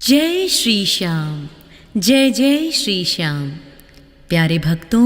जय श्री श्याम, जय जय श्री श्याम। प्यारे भक्तों,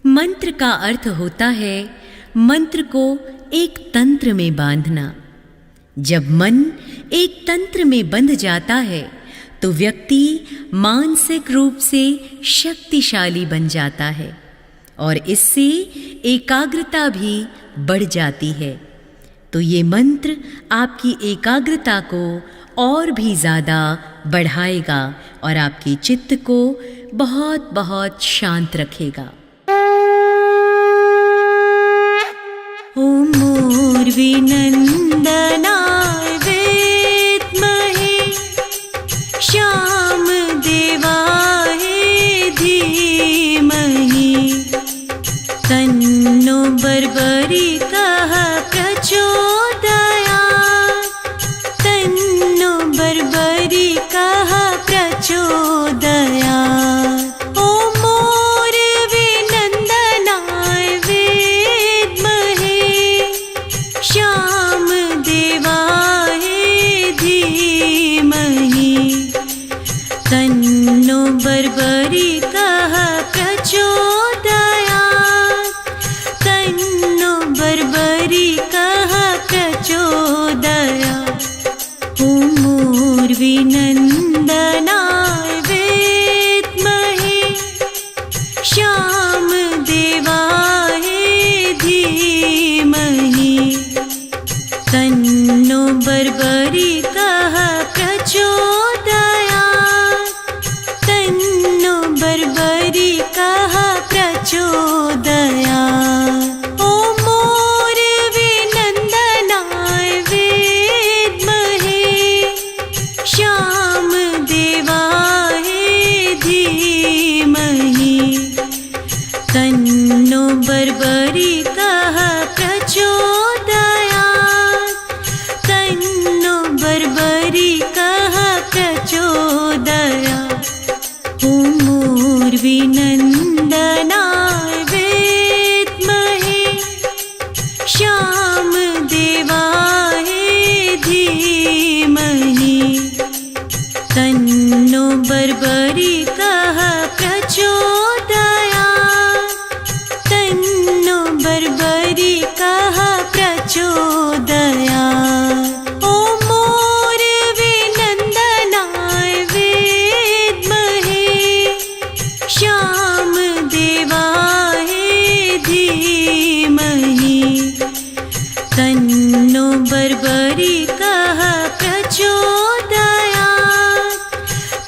मंत्र का अर्थ होता है मंत्र को एक तंत्र में बांधना। जब मन एक तंत्र में बंध जाता है तो व्यक्ति मानसिक रूप से शक्तिशाली बन जाता है और इससे एकाग्रता भी बढ़ जाती है। तो ये मंत्र आपकी एकाग्रता को और भी ज़्यादा बढ़ाएगा और आपके चित्त को बहुत बहुत शांत रखेगा। ओम मूर्विनंदनाय विद्महे श्याम देवाय धीमहि तन्नो बर्बरिकः प्रचोदयात् तन्नो बर्बरिकः प्रचोदयात्। ओम मूर्विनंदनाय विद्महे श्याम देवाय धीमहि तन्नो बर्बरिकः प्रचोदयात् तन्नो बर्बरिकः प्रचोदयात्। ओम मूर्विनंदनाय विद्महे श्याम देवाय धीमहि तन्नो बर्बरिकः प्रचोदयात् तन्नो बर्बरिकः प्रचोदयात्। ओम मूर्विनंदनाय विद्महे श्याम देवाय धीमहि तन्नो बर्बरिकः प्रचोदयात् तन्नो बर्बरिकः प्रचोदयात्। ओम मूर्विनंदनाय विद्महे श्याम देवाय धीमहि तन्नो बर्बरिकः प्रचोदयात् तन्नो बर्बरिकः प्रचोदयात्। ओम मूर्विनंदनाय विद्महे श्याम देवाय धीमहि तन्नो बर्बरिकः प्रचोदयात्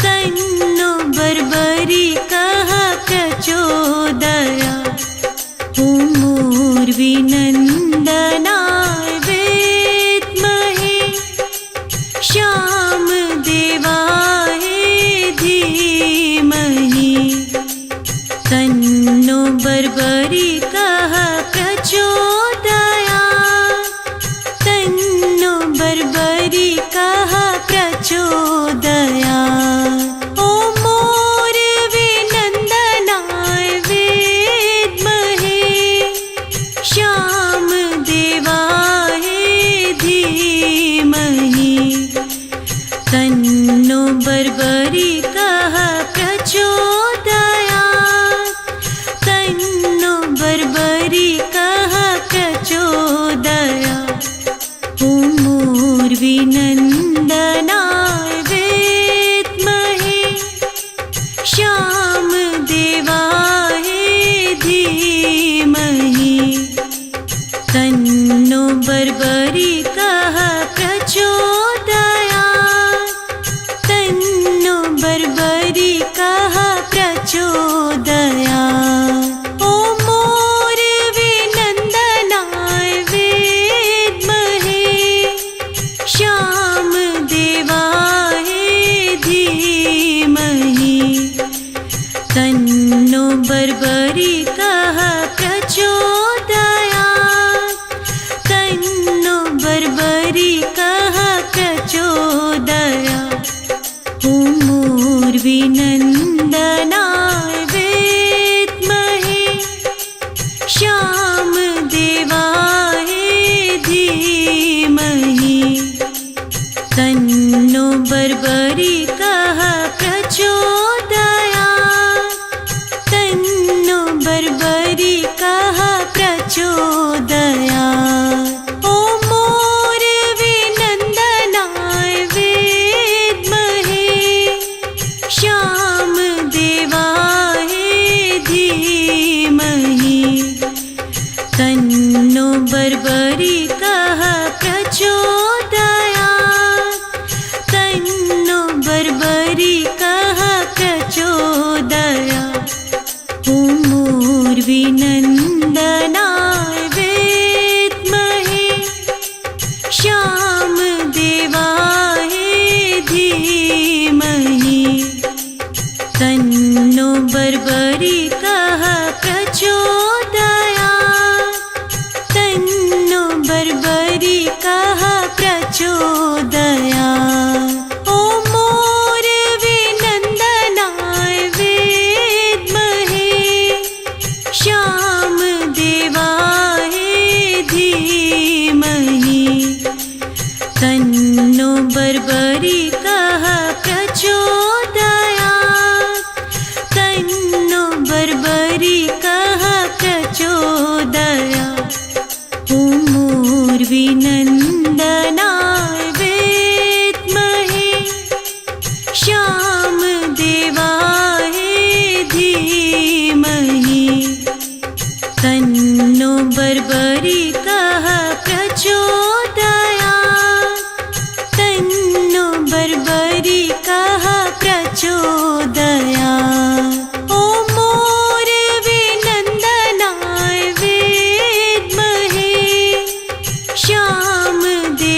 तन्नो बर्बरिकः प्रचोदयात्। ओम मूर्विनंदनाय विद्महे श्याम देवाय धीमहि तन्नो बर्बरिकः प्रचोदयात् तन्नो बर्बरिकः प्रचोदयात्। ओम मूर्विनंदनाय विद्महे श्याम देवाय धीमहि तन्नो बर्बरिकः प्रचोदयात् तन्नो बर्बरिकः प्रचोदयात्। ओम मूर्विनंदनाय विद्महे श्याम देवाय धीमहि तन्नो बर्बरिकः प्रचोदयात् तन्नो बर्बरिकः प्रचोदयात्। ओम मूर्विनंदनाय विद्महे श्याम देवाय तन्नो बर्बरिकः प्रचोदयात्, तन्नो बर्बरिकः प्रचोदयात्। ॐ मोरविनन्दनाय विद्महे, श्यामदेवाय धीमहि, तन्नो बर्बरिकः प्रचोदयात्, तन्नो बर्बरिकः प्रचोदयात्। ॐ मोरविनन्दनाय विद्महे, श्यामदेवाय धीमहि, तन्नो बर्बरिकः प्रचोदयात्, तन्नो बर्बरिकः प्रचोदयात्। ॐ मोरविनन्दनाय विद्महे, श्यामदेवाय धीमहि, तन्नो बर्बरिकः प्रचोदयात्, तन्नो बर्बरिकः प्रचोदयात्। ॐ मोरविनन्दनाय विद्महे, श्यामदेवाय धीमहि, तन्नो बर्बरिकः प्रचोदयात्, तन्नो बर्बरिकः प्रचोदयात्। ॐ मोरविनन्दनाय विद्महे, श्यामदेवाय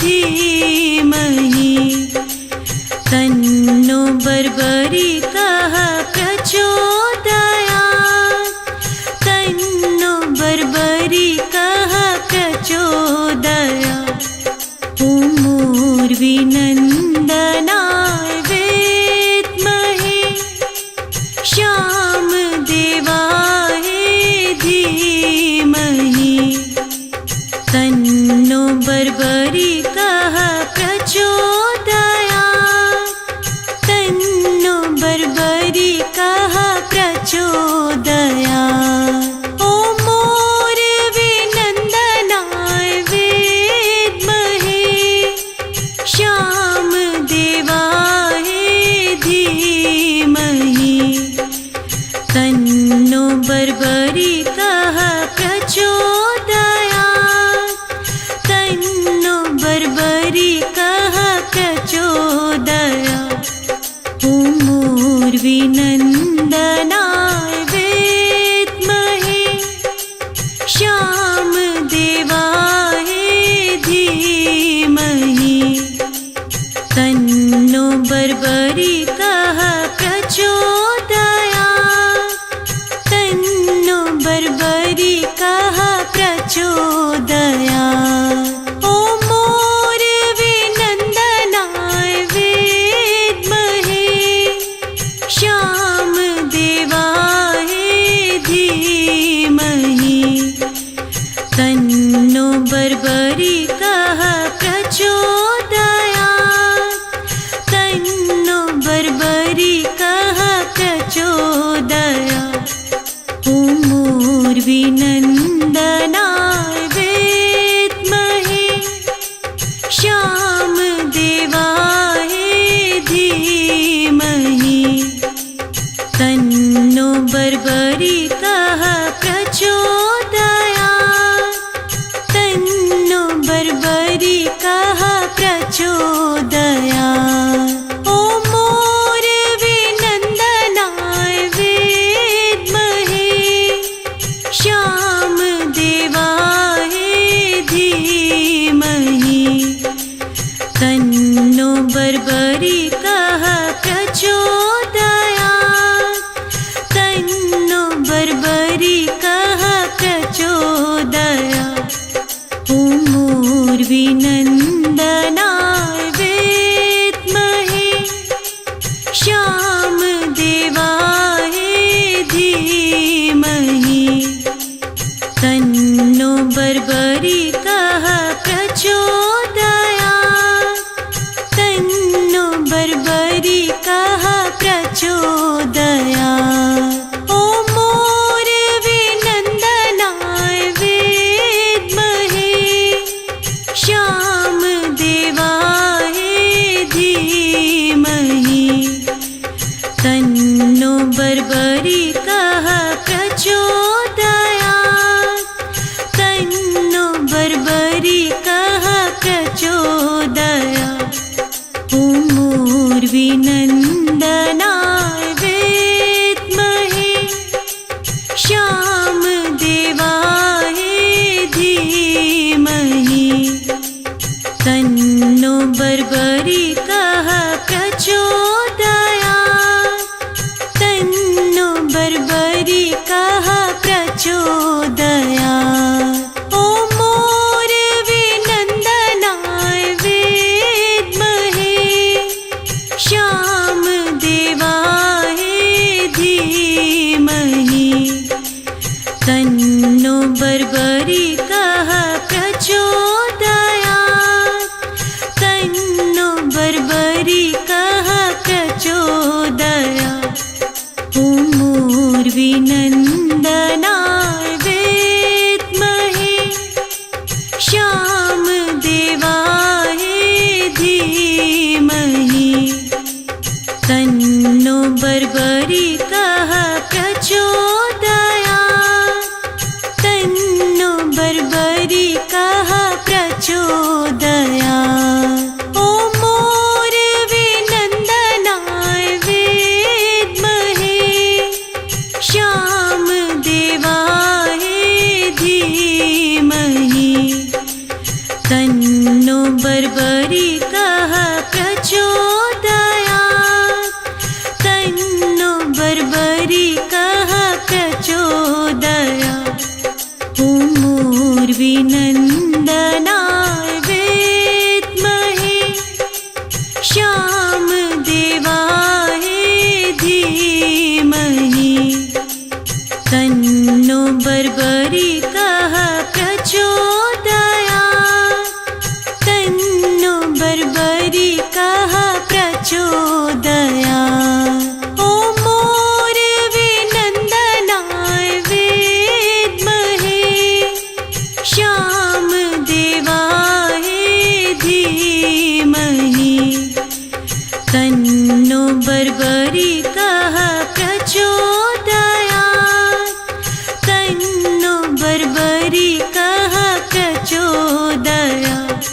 धीमहि, तन्नो बर्बरिकः प्रचोदयात्, तन्नो बर्बरिकः प्रचोदयात्। ॐ मोरविनन्दनाय विद्महे, श्यामदेवाय धीमहि, तन्नो बर्बरिकः प्रचोदयात्, तन्नो बर्बरिकः प्रचोदयात्। ॐ मोरविनन्दनाय विद्महे, श्यामदेवाय धीमहि, तन्नो बर्बरिकः प्रचोदयात्, तन्नो बर्बरिकः प्रचोदयात्। ॐ मोरविनन्दनाय विद्महे, श्यामदेवाय धीमहि, तन्नो बर्बरिकः प्रचोदयात्, तन्नो बर्बरिकः प्रचोदयात्। ॐ मोरविनन्दनाय विद्महे, श्यामदेवाय धीमहि, तन्नो बर्बरिकः प्रचोदयात्, तन्नो बर्बरिकः प्रचोदयात्। ॐ मोरविनन्दनाय विद्महे, श्यामदेवाय धीमहि, तन्नो बर्बरिकः प्रचोदयात्, तन्नो बर्बरिकः प्रचोदयात्। ॐ मोरविनन्दनाय विद्महे, श्यामदेवाय धीमहि, तन्नो बर्बरिकः प्रचोदयात्, तन्नो बर्बरिकः प्रचोदयात्। ॐ मोरविनन्दनाय विद्महे, श्यामदेवाय धीमहि, तन्नो बर्बरिकः प्रचोदयात्, प्रचोदया ॐ मूर्विनन्दनाय विद्महे श्यामदेवाय धीमहि तन्नो बर्बरिकः प्रचोदयात् तन्नो बर्बरिकः प्रचोदयात् ॐ मूर्विनन्दनाय विद्महे श्यामदेवाय धीमहि तन्नो बर्बरिकः प्रचोदयात् तन्नो बर्बरिकः प्रचोदयात् ॐ मूर्विनन्दनाय विद्महे श्यामदेवाय धीमहि तन्नो बर्बरिकः प्रचोदयात् तन्नो बर्बरिकः प्रचोदयात् ॐ मूर्विनन्दनाय विद्महे श्यामदेवाय धीमहि तन्नो बर्बरिकः प्रचोदयात् तन्नो बर्बरिकः प्रचोदयात् ॐ मूर्विनन्दनाय विद्महे श्यामदेवाय धीमहि तन्नो बर्बरिकः प्रचोदयात् तन्नो बर्बरिकः प्रचोदयात् ॐ मूर्विनन्दनाय विद्महे श्यामदेवाय धीमहि तन्नो बर्बरिकः प्रचोदयात् तन्नो बर्बरिकः प्रचोदयात्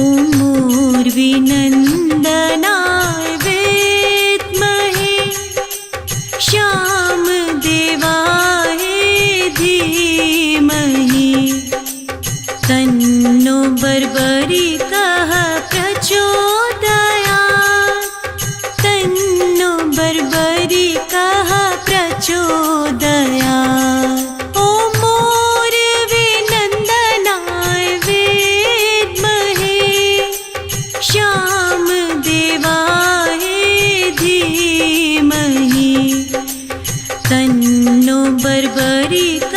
ॐ मूर्विनन्दनाय विद्महे श्यामदेवाय धीमहि तन्नो बर्बरिकः प्रचोदयात् तन्नो बर्बरिकः प्रचोदयात् ॐ मूर्विनन्दनाय विद्महे श्यामदेवाय धीमहि तन्नो बर्बरिकः